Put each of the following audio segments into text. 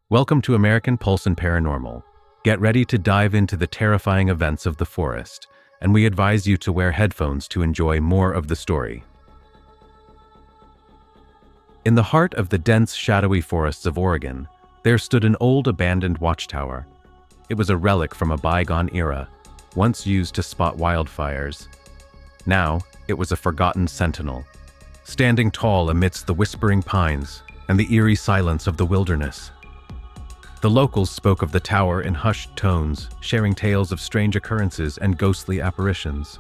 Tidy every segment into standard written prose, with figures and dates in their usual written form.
Welcome to American Pulse and Paranormal. Get ready to dive into the terrifying events of the forest, and we advise you to wear headphones to enjoy more of the story. In the heart of the dense, shadowy forests of Oregon, there stood an old abandoned watchtower. It was a relic from a bygone era, once used to spot wildfires. Now, it was a forgotten sentinel, standing tall amidst the whispering pines and the eerie silence of the wilderness. The locals spoke of the tower in hushed tones, sharing tales of strange occurrences and ghostly apparitions.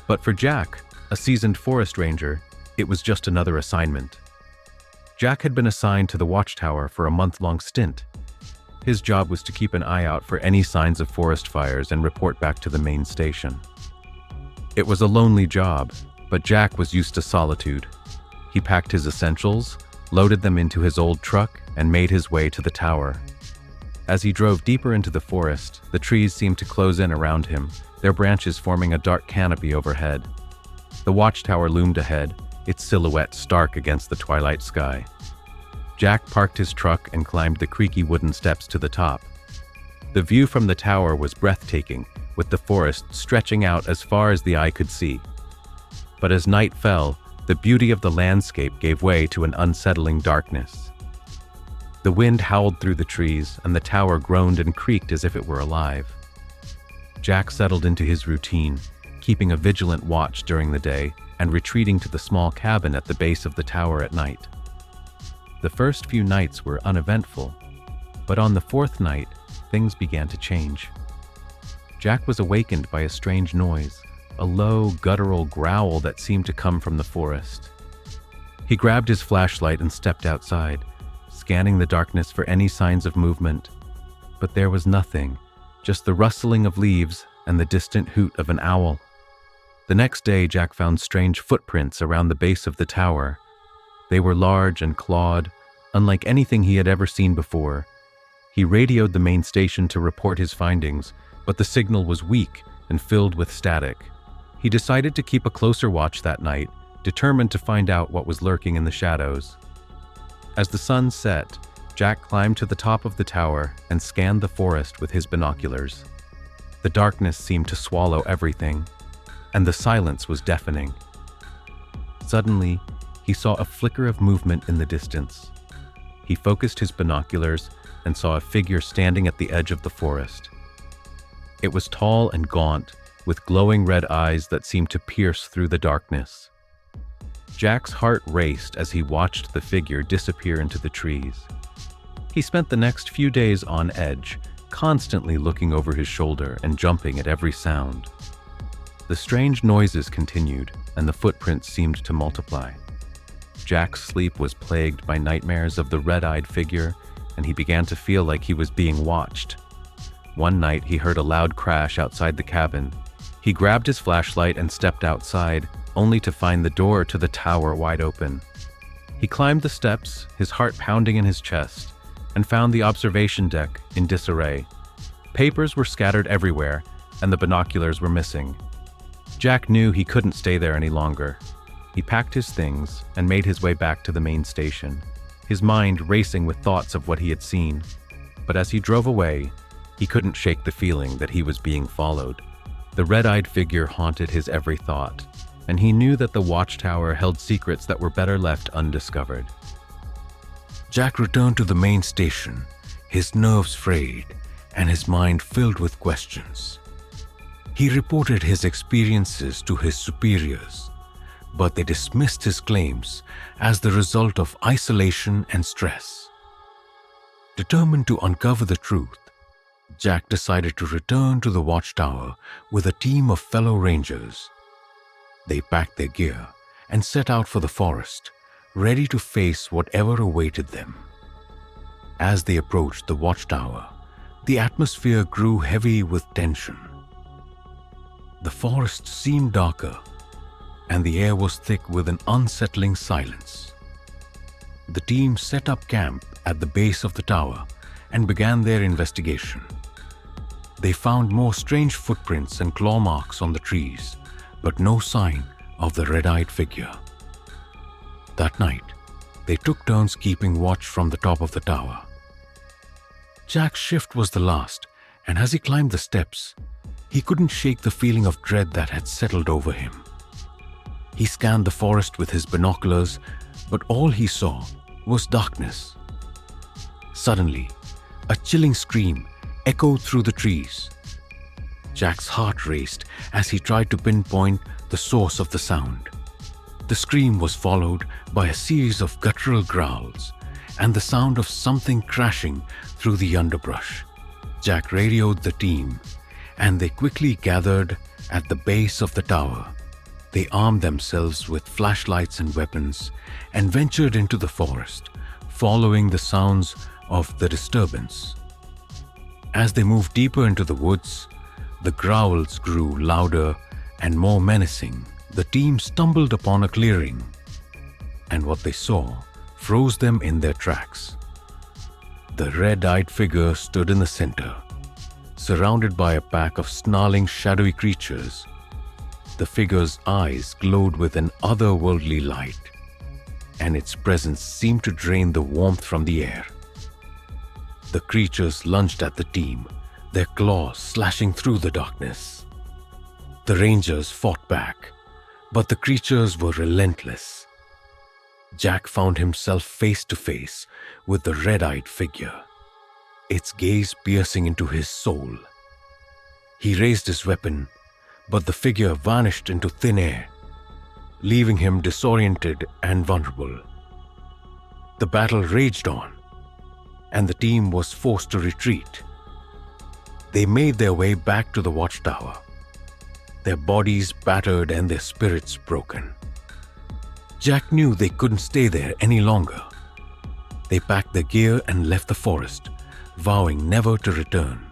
But for Jack, a seasoned forest ranger, it was just another assignment. Jack had been assigned to the watchtower for a month-long stint. His job was to keep an eye out for any signs of forest fires and report back to the main station. It was a lonely job, but Jack was used to solitude. He packed his essentials, loaded them into his old truck, and made his way to the tower. As he drove deeper into the forest, the trees seemed to close in around him, their branches forming a dark canopy overhead. The watchtower loomed ahead, its silhouette stark against the twilight sky. Jack parked his truck and climbed the creaky wooden steps to the top. The view from the tower was breathtaking, with the forest stretching out as far as the eye could see. But as night fell, the beauty of the landscape gave way to an unsettling darkness. The wind howled through the trees, and the tower groaned and creaked as if it were alive. Jack settled into his routine, keeping a vigilant watch during the day and retreating to the small cabin at the base of the tower at night. The first few nights were uneventful, but on the fourth night, things began to change. Jack was awakened by a strange noise, a low, guttural growl that seemed to come from the forest. He grabbed his flashlight and stepped outside, scanning the darkness for any signs of movement. But there was nothing, just the rustling of leaves and the distant hoot of an owl. The next day, Jack found strange footprints around the base of the tower. They were large and clawed, unlike anything he had ever seen before. He radioed the main station to report his findings, but the signal was weak and filled with static. He decided to keep a closer watch that night, determined to find out what was lurking in the shadows. As the sun set, Jack climbed to the top of the tower and scanned the forest with his binoculars. The darkness seemed to swallow everything, and the silence was deafening. Suddenly, he saw a flicker of movement in the distance. He focused his binoculars and saw a figure standing at the edge of the forest. It was tall and gaunt, with glowing red eyes that seemed to pierce through the darkness. Jack's heart raced as he watched the figure disappear into the trees. He spent the next few days on edge, constantly looking over his shoulder and jumping at every sound. The strange noises continued, and the footprints seemed to multiply. Jack's sleep was plagued by nightmares of the red-eyed figure, and he began to feel like he was being watched. One night, he heard a loud crash outside the cabin. He grabbed his flashlight and stepped outside, only to find the door to the tower wide open. He climbed the steps, his heart pounding in his chest, and found the observation deck in disarray. Papers were scattered everywhere, and the binoculars were missing. Jack knew he couldn't stay there any longer. He packed his things and made his way back to the main station, his mind racing with thoughts of what he had seen. But as he drove away, he couldn't shake the feeling that he was being followed. The red-eyed figure haunted his every thought, and he knew that the watchtower held secrets that were better left undiscovered. Jack returned to the main station, his nerves frayed and his mind filled with questions. He reported his experiences to his superiors, but they dismissed his claims as the result of isolation and stress. Determined to uncover the truth, Jack decided to return to the watchtower with a team of fellow rangers. They packed their gear and set out for the forest, ready to face whatever awaited them. As they approached the watchtower, the atmosphere grew heavy with tension. The forest seemed darker, and the air was thick with an unsettling silence. The team set up camp at the base of the tower and began their investigation. They found more strange footprints and claw marks on the trees, but no sign of the red-eyed figure. That night, they took turns keeping watch from the top of the tower. Jack's shift was the last, and as he climbed the steps, he couldn't shake the feeling of dread that had settled over him. He scanned the forest with his binoculars, but all he saw was darkness. Suddenly, a chilling scream echoed through the trees. Jack's heart raced as he tried to pinpoint the source of the sound. The scream was followed by a series of guttural growls and the sound of something crashing through the underbrush. Jack radioed the team, and they quickly gathered at the base of the tower. They armed themselves with flashlights and weapons and ventured into the forest, following the sounds of the disturbance. As they moved deeper into the woods, the growls grew louder and more menacing. The team stumbled upon a clearing, and what they saw froze them in their tracks. The red-eyed figure stood in the center, surrounded by a pack of snarling, shadowy creatures. The figure's eyes glowed with an otherworldly light, and its presence seemed to drain the warmth from the air. The creatures lunged at the team, their claws slashing through the darkness. The rangers fought back, but the creatures were relentless. Jack found himself face to face with the red-eyed figure, its gaze piercing into his soul. He raised his weapon, but the figure vanished into thin air, leaving him disoriented and vulnerable. The battle raged on, and the team was forced to retreat. They made their way back to the watchtower, their bodies battered and their spirits broken. Jack knew they couldn't stay there any longer. They packed their gear and left the forest, vowing never to return.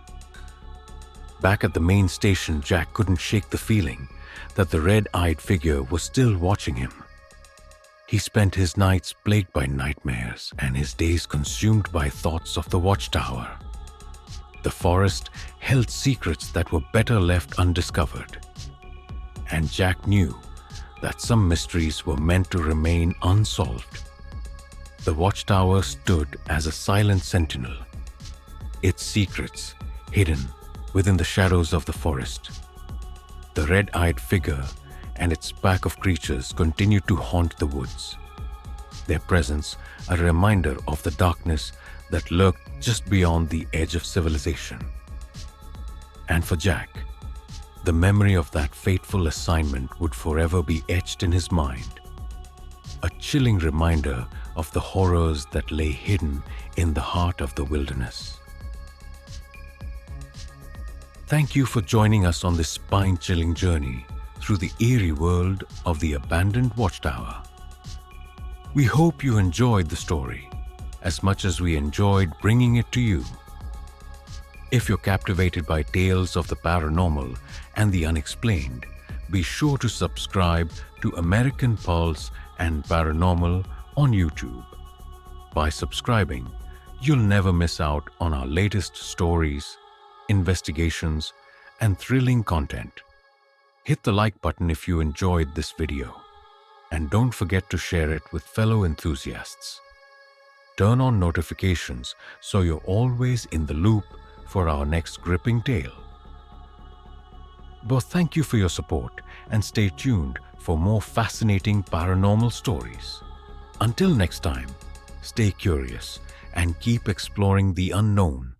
Back at the main station, Jack couldn't shake the feeling that the red-eyed figure was still watching him. He spent his nights plagued by nightmares and his days consumed by thoughts of the watchtower. The forest held secrets that were better left undiscovered, and Jack knew that some mysteries were meant to remain unsolved. The watchtower stood as a silent sentinel, its secrets hidden within the shadows of the forest. The red-eyed figure and its pack of creatures continued to haunt the woods, their presence a reminder of the darkness that lurked just beyond the edge of civilization. And for Jack, the memory of that fateful assignment would forever be etched in his mind, a chilling reminder of the horrors that lay hidden in the heart of the wilderness. Thank you for joining us on this spine-chilling journey through the eerie world of the abandoned watchtower. We hope you enjoyed the story as much as we enjoyed bringing it to you. If you're captivated by tales of the paranormal and the unexplained, be sure to subscribe to American Pulse and Paranormal on YouTube. By subscribing, you'll never miss out on our latest stories, investigations, and thrilling content. Hit the like button if you enjoyed this video, and don't forget to share it with fellow enthusiasts. Turn on notifications so you're always in the loop for our next gripping tale. But thank you for your support, and stay tuned for more fascinating paranormal stories. Until next time, stay curious and keep exploring the unknown.